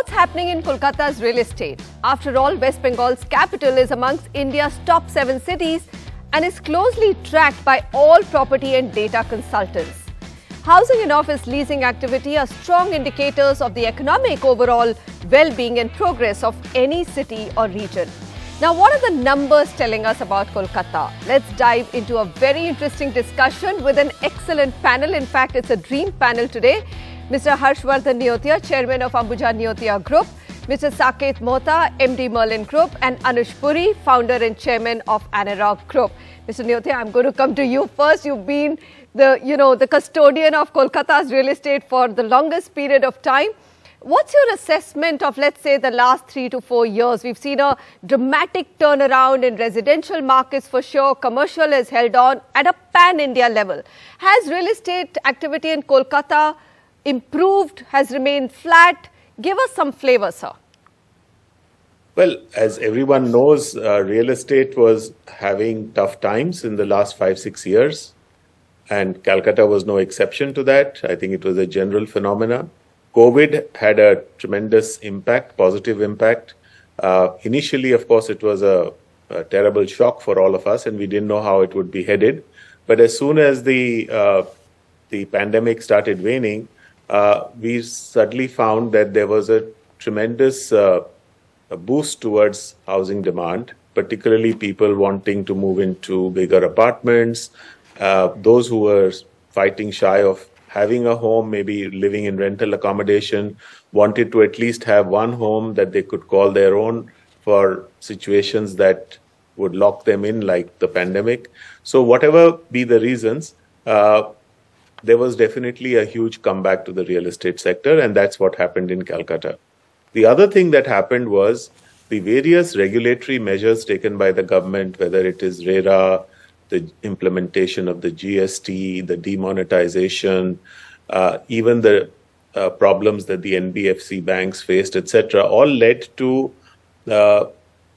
What's happening in Kolkata's real estate? After all, West Bengal's capital is amongst India's top 7 cities and is closely tracked by all property and data consultants. Housing and office leasing activity are strong indicators of the economic overall well-being and progress of any city or region. Now, what are the numbers telling us about Kolkata? Let's dive into a very interesting discussion with an excellent panel. In fact, it's a dream panel today. Mr. Harshavardhan Neotia, Chairman of Ambuja Neotia Group, Mr. Saket, Mohta, MD Merlin Group, and Anuj Puri, Founder and Chairman of Anarock Group. Mr. Neotia, I'm going to come to you first. You've been the custodian of Kolkata's real estate for the longest period of time. What's your assessment of, let's say, the last 3 to 4 years? We've seen a dramatic turnaround in residential markets for sure. Commercial has held on at a pan-India level. Has real estate activity in Kolkata improved, has remained flat? Give us some flavor, sir. Well, as everyone knows, real estate was having tough times in the last 5-6 years. And Calcutta was no exception to that. I think it was a general phenomena. COVID had a tremendous impact, positive impact. Initially, of course, it was a terrible shock for all of us, and we didn't know how it would be headed. But as soon as the pandemic started waning, we suddenly found that there was a tremendous a boost towards housing demand, particularly people wanting to move into bigger apartments, those who were fighting shy of having a home, maybe living in rental accommodation, wanted to at least have one home that they could call their own for situations that would lock them in, like the pandemic. So whatever be the reasons, there was definitely a huge comeback to the real estate sector, and that's what happened in Calcutta. The other thing that happened was the various regulatory measures taken by the government, whether it is RERA, the implementation of the GST, the demonetization, even the problems that the NBFC banks faced, etc., all led to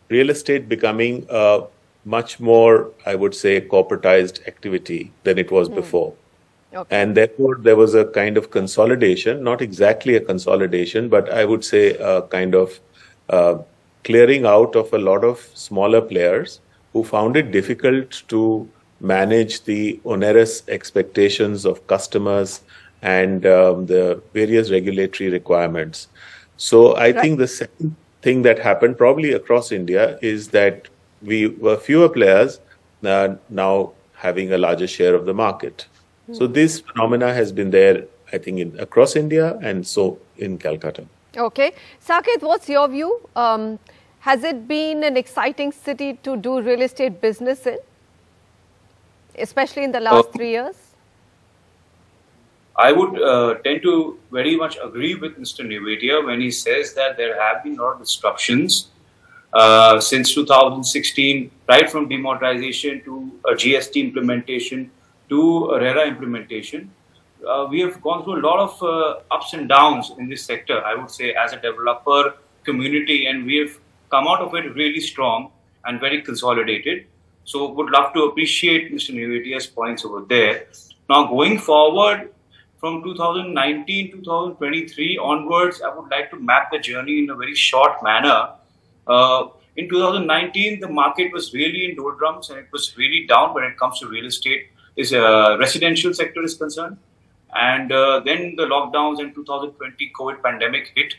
real estate becoming a much more, I would say, corporatized activity than it was before. Okay. And therefore, there was a kind of consolidation, not exactly a consolidation, but I would say a kind of clearing out of a lot of smaller players who found it difficult to manage the onerous expectations of customers and the various regulatory requirements. So I think the second thing that happened probably across India is that we were fewer players now having a larger share of the market. So this phenomena has been there, I think, across India and so in Calcutta. Okay. Saket, what's your view? Has it been an exciting city to do real estate business in, especially in the last 3 years? I would tend to very much agree with Mr. Neotia when he says that there have been a lot of disruptions since 2016, right from demonetization to a GST implementation to a RERA implementation. We have gone through a lot of ups and downs in this sector, I would say, as a developer community, and we have come out of it really strong and very consolidated. So would love to appreciate Mr. Neotia's points over there. Now going forward from 2019 to 2023 onwards, I would like to map the journey in a very short manner. In 2019, the market was really in doldrums and it was really down when it comes to real estate, is residential sector is concerned. And then the lockdowns in 2020 COVID pandemic hit.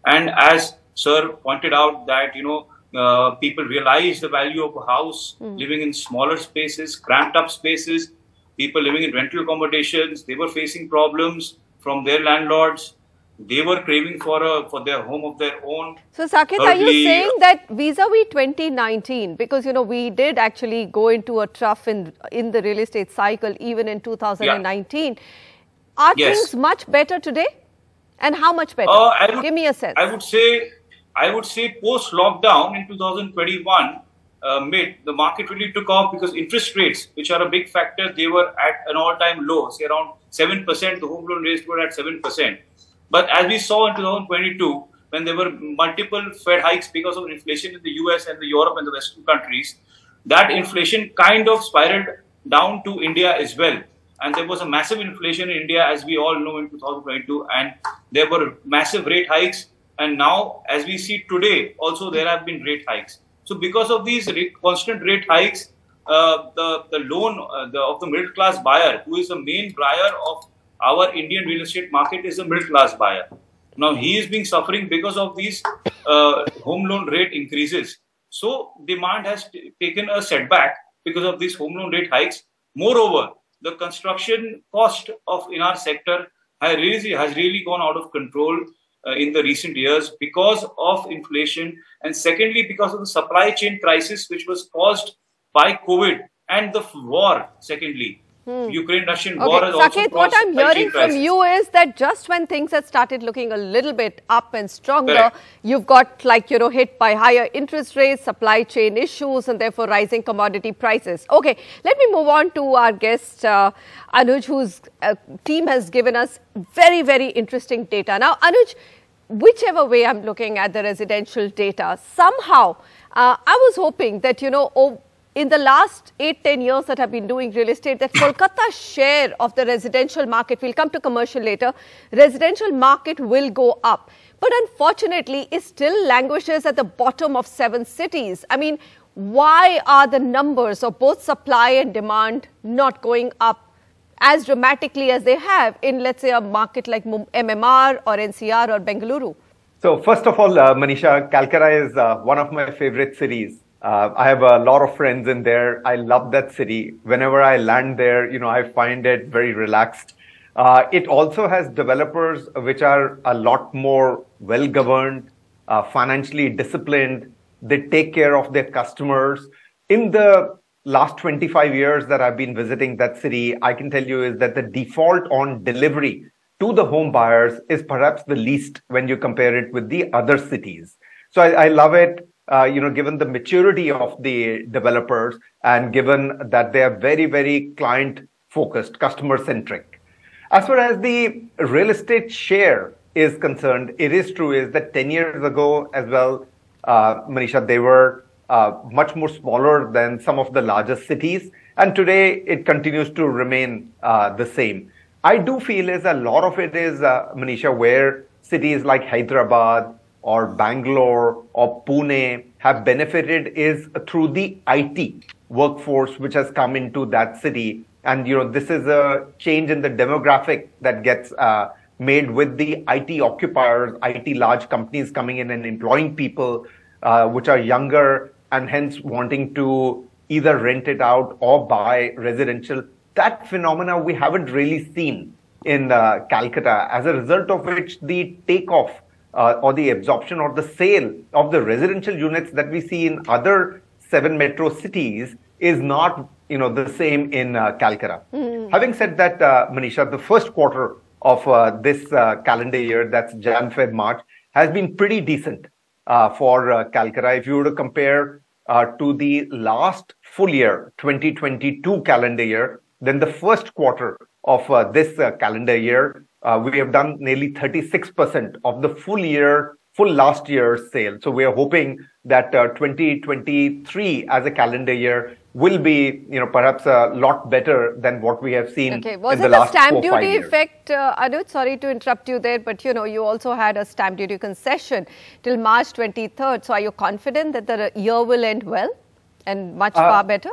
And as Sir pointed out that, people realized the value of a house, living in smaller spaces, cramped up spaces, people living in rental accommodations, they were facing problems from their landlords. They were craving for their home of their own. So Saket, are you saying that vis-a-vis 2019, because, we did actually go into a trough in the real estate cycle even in 2019, are things much better today? And how much better? Give me a sense. I would say post-lockdown in 2021, the market really took off because interest rates, which are a big factor, they were at an all-time low, say around 7%. The home loan rates were at 7%. But as we saw in 2022, when there were multiple Fed hikes because of inflation in the US and the Europe and the Western countries, that inflation kind of spiraled down to India as well. And there was a massive inflation in India, as we all know, in 2022. And there were massive rate hikes And now, as we see today, also there have been rate hikes. So because of these constant rate hikes, the loan of the middle class buyer, who is the main buyer of our Indian real estate market, is the middle class buyer. Now he is being suffering because of these home loan rate increases. So demand has taken a setback because of these home loan rate hikes. Moreover, the construction cost in our sector has really gone out of control in the recent years because of inflation, and secondly because of the supply chain crisis which was caused by COVID and the war. Secondly, Ukraine-Russian war has also Saket, caused what I'm supply chain hearing crisis. from you is that just when things had started looking a little bit up and stronger, Correct. you've got hit by higher interest rates, supply chain issues, and therefore rising commodity prices. Okay, let me move on to our guest, Anuj, whose team has given us very, very interesting data. Now, Anuj, whichever way I'm looking at the residential data, somehow I was hoping that, in the last 8-10 years that I've been doing real estate, that Kolkata's share of the residential market, we'll come to commercial later, residential market will go up. But unfortunately, it still languishes at the bottom of 7 cities. I mean, why are the numbers of both supply and demand not going up as dramatically as they have in, let's say, a market like MMR or NCR or Bengaluru? So first of all, Manisha, Calcutta is one of my favorite cities. I have a lot of friends in there. I love that city. Whenever I land there, I find it very relaxed. It also has developers which are a lot more well-governed, financially disciplined. They take care of their customers. In the last 25 years that I've been visiting that city, I can tell you is that the default on delivery to the home buyers is perhaps the least when you compare it with the other cities. So I love it, given the maturity of the developers and given that they are very, very client-focused, customer-centric. As far as the real estate share is concerned, it is true is that 10 years ago as well, Manisha, they were much more smaller than some of the largest cities. And today it continues to remain the same. I do feel is a lot of it is, Manisha, where cities like Hyderabad or Bangalore or Pune have benefited is through the IT workforce which has come into that city. And, this is a change in the demographic that gets made with the IT occupiers, IT large companies coming in and employing people which are younger and hence wanting to either rent it out or buy residential. That phenomena we haven't really seen in Calcutta, as a result of which the takeoff or the absorption or the sale of the residential units that we see in other 7 metro cities is not, the same in Calcutta. Having said that, Manisha, the first quarter of this calendar year, that's Jan, Feb, March, has been pretty decent for Calcutta. If you were to compare to the last full year, 2022 calendar year, then the first quarter of this calendar year, we have done nearly 36% of the full last year's sale. So we are hoping that 2023 as a calendar year will be, perhaps a lot better than what we have seen in the last 4 or 5 years. Was it the stamp duty effect, Anuj? Sorry to interrupt you there, but you also had a stamp duty concession till March 23rd. So are you confident that the year will end well and much far better?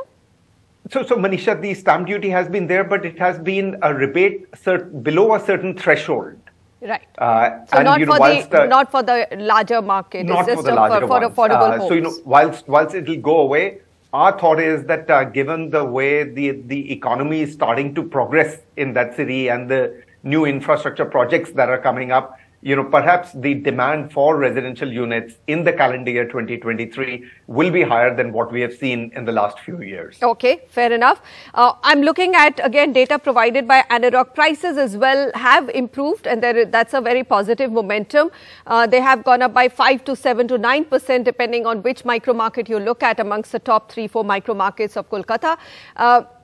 So Manisha, the stamp duty has been there, but it has been a rebate below a certain threshold. Right. So not for the larger market. Not it's just for the larger for affordable homes. So whilst it will go away, our thought is that given the way the economy is starting to progress in that city and the new infrastructure projects that are coming up, perhaps the demand for residential units in the calendar year 2023 will be higher than what we have seen in the last few years. Okay, fair enough. I'm looking at, again, data provided by Anarock. Prices as well have improved, and that's a very positive momentum. They have gone up by 5 to 7 to 9%, depending on which micro market you look at amongst the top 3-4 micro markets of Kolkata.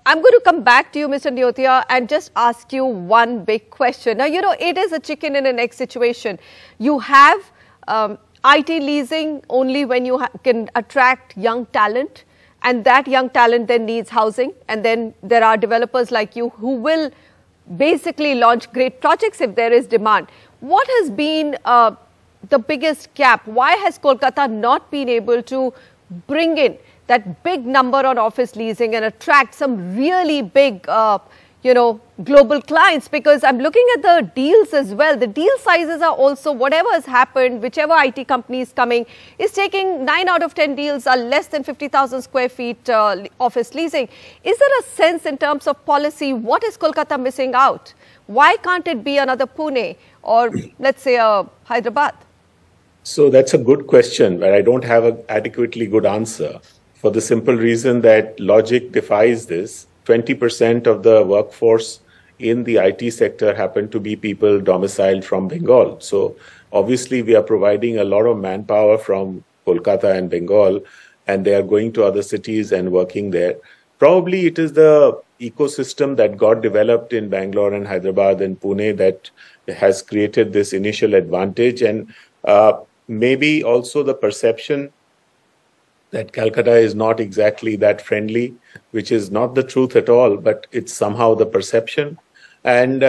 I'm going to come back to you, Mr. Neotia, and just ask you one big question. Now, it is a chicken and an egg situation. You have IT leasing only when you can attract young talent, and that young talent then needs housing. And then there are developers like you who will basically launch great projects if there is demand. What has been the biggest gap? Why has Kolkata not been able to bring in that big number on office leasing and attract some really big, global clients? Because I'm looking at the deals as well. The deal sizes are also, whatever has happened, whichever IT company is coming, is taking 9 out of 10 deals are less than 50,000 square feet office leasing. Is there a sense in terms of policy, what is Kolkata missing out? Why can't it be another Pune or let's say a Hyderabad? So that's a good question, but I don't have an adequately good answer for the simple reason that logic defies this. 20% of the workforce in the IT sector happen to be people domiciled from Bengal. So obviously we are providing a lot of manpower from Kolkata and Bengal, and they are going to other cities and working there. Probably it is the ecosystem that got developed in Bangalore and Hyderabad and Pune that has created this initial advantage, and maybe also the perception that Calcutta is not exactly that friendly, which is not the truth at all, but it's somehow the perception. And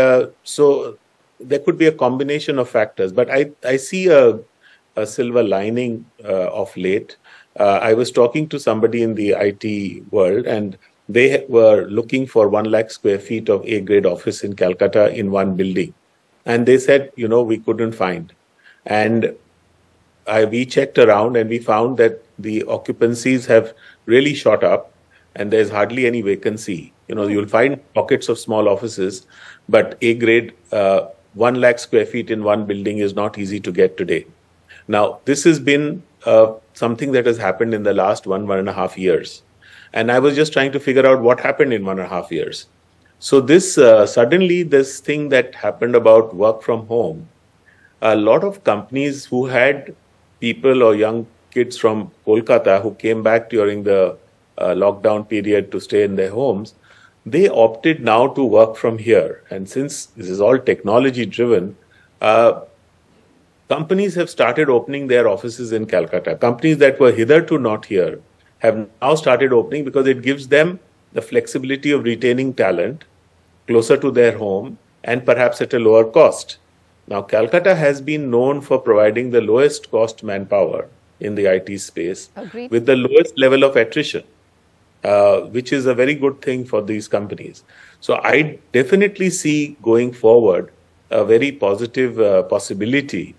so there could be a combination of factors, but I see a silver lining of late. I was talking to somebody in the IT world, and they were looking for 1 lakh square feet of A-grade office in Calcutta in one building. And they said, we couldn't find. And we checked around and we found that the occupancies have really shot up and there's hardly any vacancy. You'll find pockets of small offices, but A-grade 1 lakh square feet in one building is not easy to get today. Now, this has been something that has happened in the last 1.5 years. And I was just trying to figure out what happened in 1.5 years. So this suddenly this thing that happened about work from home, a lot of companies who had people or young kids from Kolkata who came back during the lockdown period to stay in their homes, they opted now to work from here. And since this is all technology driven, companies have started opening their offices in Calcutta. Companies that were hitherto not here have now started opening because it gives them the flexibility of retaining talent closer to their home and perhaps at a lower cost. Now, Calcutta has been known for providing the lowest cost manpower in the IT space. Agreed. With the lowest level of attrition, which is a very good thing for these companies. So I definitely see going forward a very positive possibility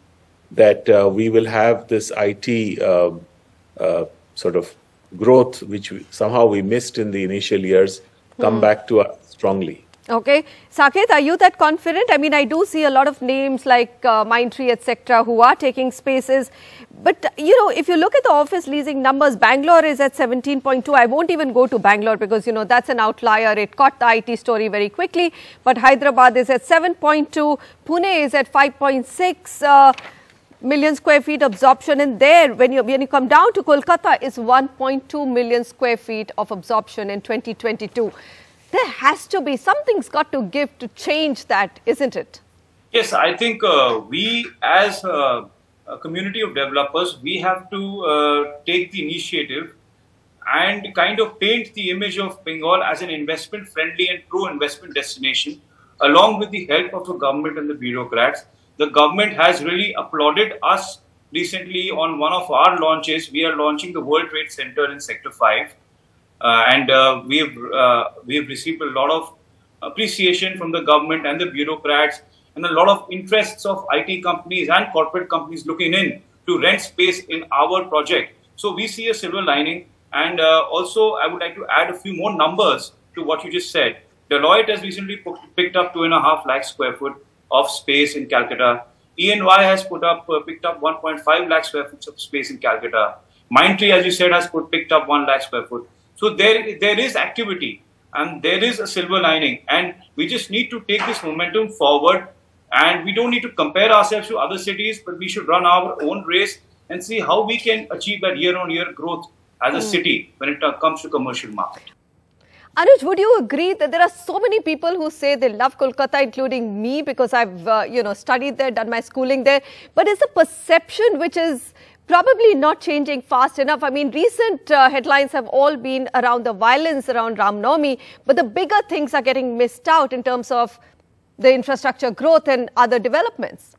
that we will have this IT sort of growth, which somehow we missed in the initial years, come back to us strongly. Okay. Saket, are you that confident? I mean, I do see a lot of names like Mindtree, etc., who are taking spaces. But, if you look at the office leasing numbers, Bangalore is at 17.2. I won't even go to Bangalore because, that's an outlier. It caught the IT story very quickly. But Hyderabad is at 7.2. Pune is at 5.6. Million square feet absorption, and there when you come down to Kolkata is 1.2 million square feet of absorption in 2022. There has to be something's got to give to change that, isn't it? Yes, I think we as a community of developers, we have to take the initiative and kind of paint the image of Bengal as an investment friendly and pro-investment destination, along with the help of the government and the bureaucrats. The government has really applauded us recently on one of our launches. We are launching the World Trade Center in Sector 5. And we have received a lot of appreciation from the government and the bureaucrats and a lot of interests of IT companies and corporate companies looking in to rent space in our project. So we see a silver lining. And also, I would like to add a few more numbers to what you just said. Deloitte has recently picked up 2.5 lakh square foot of space in Calcutta. E&Y has picked up 1.5 lakh square foot of space in Calcutta. Mindtree, as you said, has picked up 1 lakh square foot. So there is activity and there is a silver lining, and we just need to take this momentum forward, and we don't need to compare ourselves to other cities, but we should run our own race and see how we can achieve that year-on-year growth as a city when it comes to commercial market. Anuj, would you agree that there are so many people who say they love Kolkata, including me, because I've studied there, done my schooling there, but it's a perception which is probably not changing fast enough. I mean, recent headlines have all been around the violence around Ram Navami, but the bigger things are getting missed out in terms of the infrastructure growth and other developments.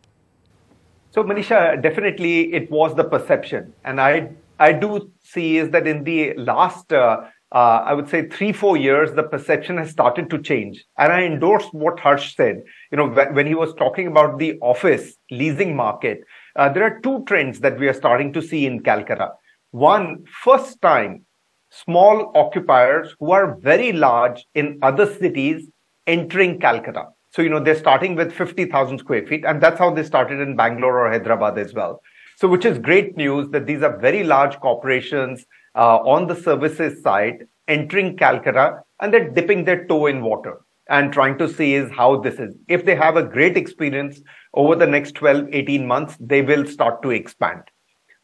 So Manisha, definitely it was the perception. And I do see is that in the last, I would say 3-4 years, the perception has started to change. And I endorse what Harsh said, when he was talking about the office leasing market. There are two trends that we are starting to see in Calcutta. One, first time, small occupiers who are very large in other cities entering Calcutta. So, they're starting with 50,000 square feet, and that's how they started in Bangalore or Hyderabad as well. So, which is great news that these are very large corporations on the services side entering Calcutta, and they're dipping their toe in water and trying to see is how this is. If they have a great experience over the next 12, 18 months, they will start to expand.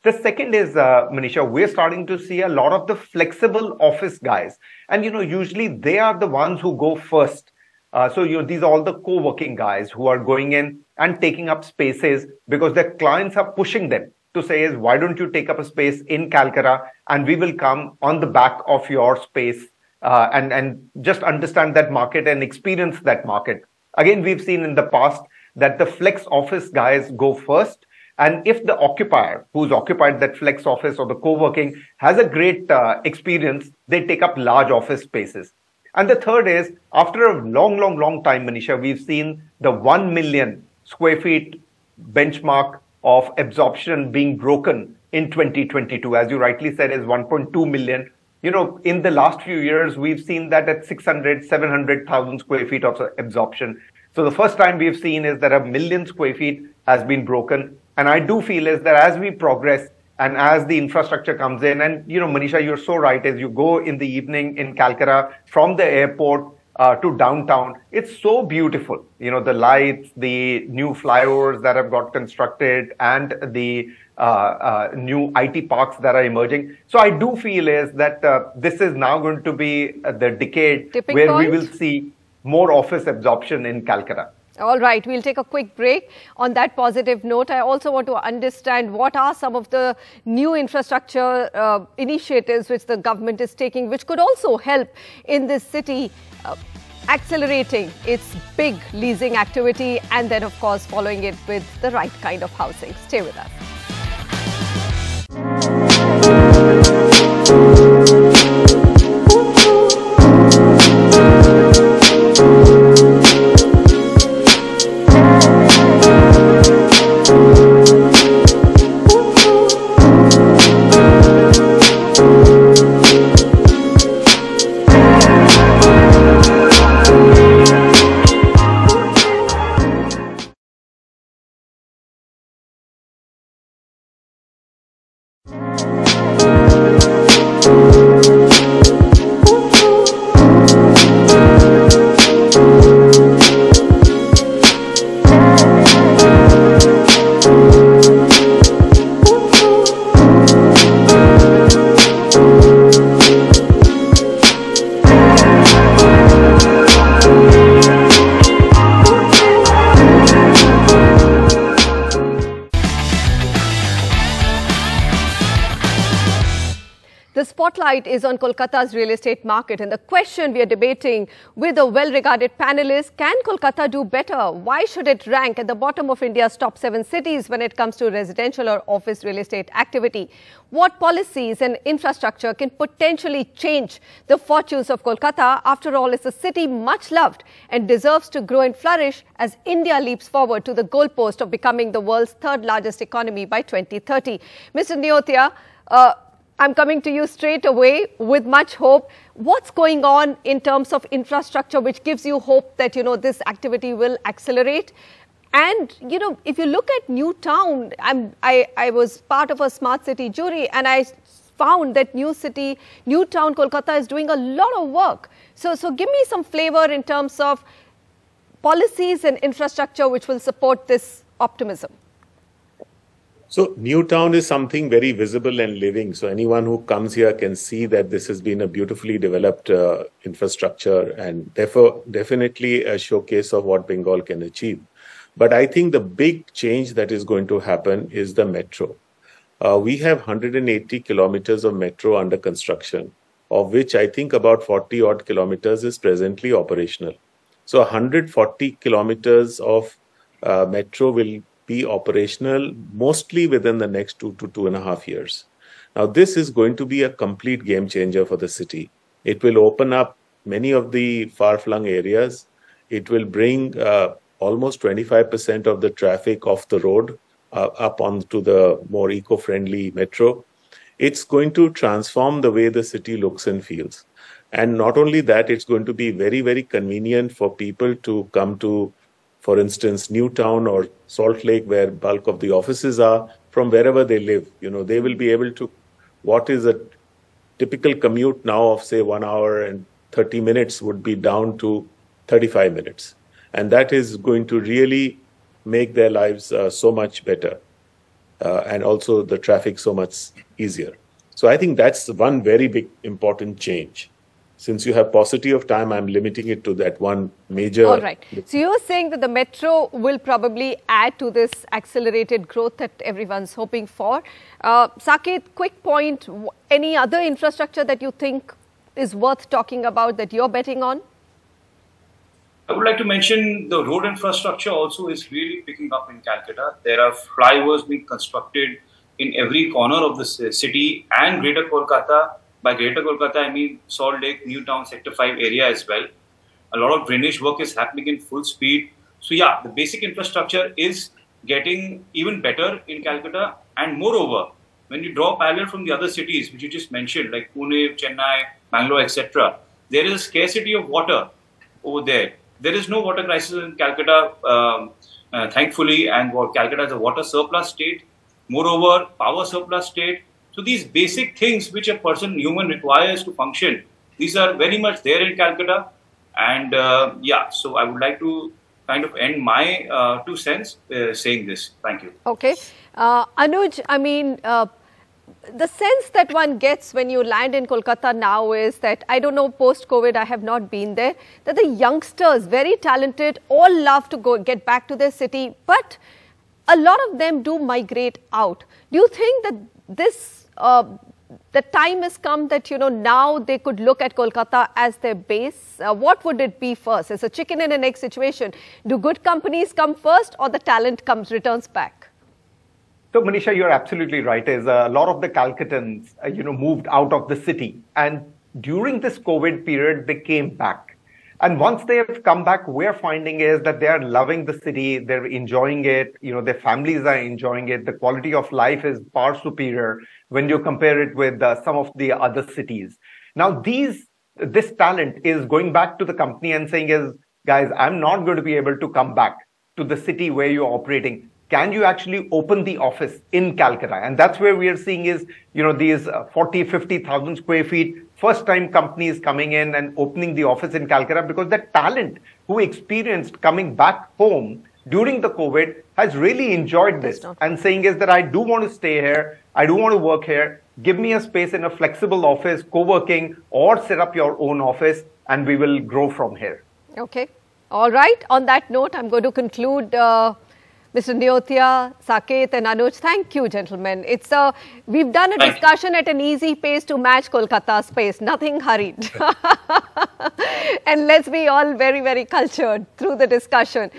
The second is, Manisha, we're starting to see a lot of the flexible office guys. And, usually they are the ones who go first. So, these are all the co-working guys who are going in and taking up spaces because their clients are pushing them to say is, why don't you take up a space in Calcutta and we will come on the back of your space and just understand that market and experience that market. Again, we've seen in the past that the flex office guys go first. And if the occupier who's occupied that flex office or the co-working has a great experience, they take up large office spaces. And the third is, after a long time, Manisha, we've seen the 1 million square feet benchmark of absorption being broken in 2022. As you rightly said, is 1.2 million. In the last few years, we've seen that at 600, 700,000 square feet of absorption. So the first time we've seen is that 1 million square feet has been broken. And I do feel is that as we progress and as the infrastructure comes in, and, Manisha, you're so right, as you go in the evening in Calcutta from the airport to downtown, it's so beautiful. The lights, the new flyovers that have got constructed and the new IT parks that are emerging. So I do feel is that this is now going to be the decade Tipping where point. we will see more office absorption in Calcutta. All right, we'll take a quick break. On that positive note, I also want to understand what are some of the new infrastructure initiatives which the government is taking, which could also help in this city accelerating its big leasing activity and then, of course, following it with the right kind of housing. Stay with us. The spotlight is on Kolkata's real estate market, and the question we are debating with a well-regarded panelist: can Kolkata do better? Why should it rank at the bottom of India's top 7 cities when it comes to residential or office real estate activity? What policies and infrastructure can potentially change the fortunes of Kolkata? After all, it's a city much loved and deserves to grow and flourish as India leaps forward to the goalpost of becoming the world's 3rd largest economy by 2030. Mr. Neotia, I'm coming to you straight away with much hope. What's going on in terms of infrastructure which gives you hope that, this activity will accelerate? And, if you look at New Town, I was part of a smart city jury and I found that New Town, Kolkata is doing a lot of work. So give me some flavor in terms of policies and infrastructure which will support this optimism. So New Town is something very visible and living. So anyone who comes here can see that this has been a beautifully developed infrastructure and therefore definitely a showcase of what Bengal can achieve. But I think the big change that is going to happen is the metro. We have 180 kilometers of metro under construction, of which I think about 40 odd kilometers is presently operational. So 140 kilometers of metro will be operational mostly within the next 2 to 2.5 years. Now, this is going to be a complete game changer for the city. It will open up many of the far-flung areas. It will bring almost 25% of the traffic off the road up onto the more eco-friendly metro. It's going to transform the way the city looks and feels. And not only that, it's going to be very, very convenient for people to come to, for instance, New Town or Salt Lake, where bulk of the offices are, from wherever they live. You know, they will be able to, what is a typical commute now of, say, 1 hour and 30 minutes would be down to 35 minutes. And that is going to really make their lives so much better. And also the traffic so much easier. So I think that's one very big important change. Since you have paucity of time, I'm limiting it to that one major. All right. So you're saying that the metro will probably add to this accelerated growth that everyone's hoping for. Saket, quick point, any other infrastructure that you think is worth talking about that you're betting on? I would like to mention the road infrastructure also is really picking up in Calcutta. There are flyovers being constructed in every corner of the city and Greater Kolkata. By Greater Kolkata, I mean Salt Lake, New Town, Sector 5 area as well. A lot of drainage work is happening in full speed. So yeah, the basic infrastructure is getting even better in Calcutta. And moreover, when you draw a parallel from the other cities, which you just mentioned, like Pune, Chennai, Bangalore, etc., there is a scarcity of water over there. There is no water crisis in Calcutta, thankfully, and Calcutta is a water surplus state. Moreover, power surplus state. So these basic things which a human requires to function, these are very much there in Calcutta. And yeah, so I would like to kind of end my 2 cents saying this. Thank you. Okay. Anuj, I mean, the sense that one gets when you land in Kolkata now is that, I don't know, post-COVID, I have not been there, that the youngsters, very talented, all love to get back to their city, but a lot of them do migrate out. Do you think that this, the time has come that, you know, now they could look at Kolkata as their base? What would it be first? It's a chicken and an egg situation. Do good companies come first or the talent returns back? So, Manisha, you're absolutely right. Is a lot of the Calcuttans, moved out of the city. And during this COVID period, they came back. And once they have come back, we're finding is that they are loving the city. They're enjoying it. Their families are enjoying it. The quality of life is far superior when you compare it with some of the other cities. Now, this talent is going back to the company and saying is, guys, I'm not going to be able to come back to the city where you're operating. Can you actually open the office in Calcutta? And that's where we are seeing is, these 40, 50,000 square feet, first time companies coming in and opening the office in Calcutta, because the talent who experienced coming back home during the COVID has really enjoyed this and saying is that I do want to stay here. I do want to work here. Give me a space in a flexible office, co-working, or set up your own office and we will grow from here. Okay. All right. On that note, I'm going to conclude Mr. Neotia, Saket and Anuj, thank you, gentlemen. We've done a discussion at an easy pace to match Kolkata's pace, nothing hurried. And let's be all very, very cultured through the discussion.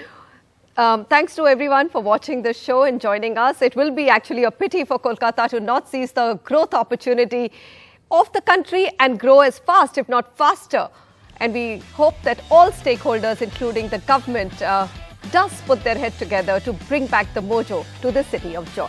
Thanks to everyone for watching this show and joining us. It will be actually a pity for Kolkata to not seize the growth opportunity of the country and grow as fast, if not faster. And we hope that all stakeholders, including the government, does put their head together to bring back the mojo to the city of joy.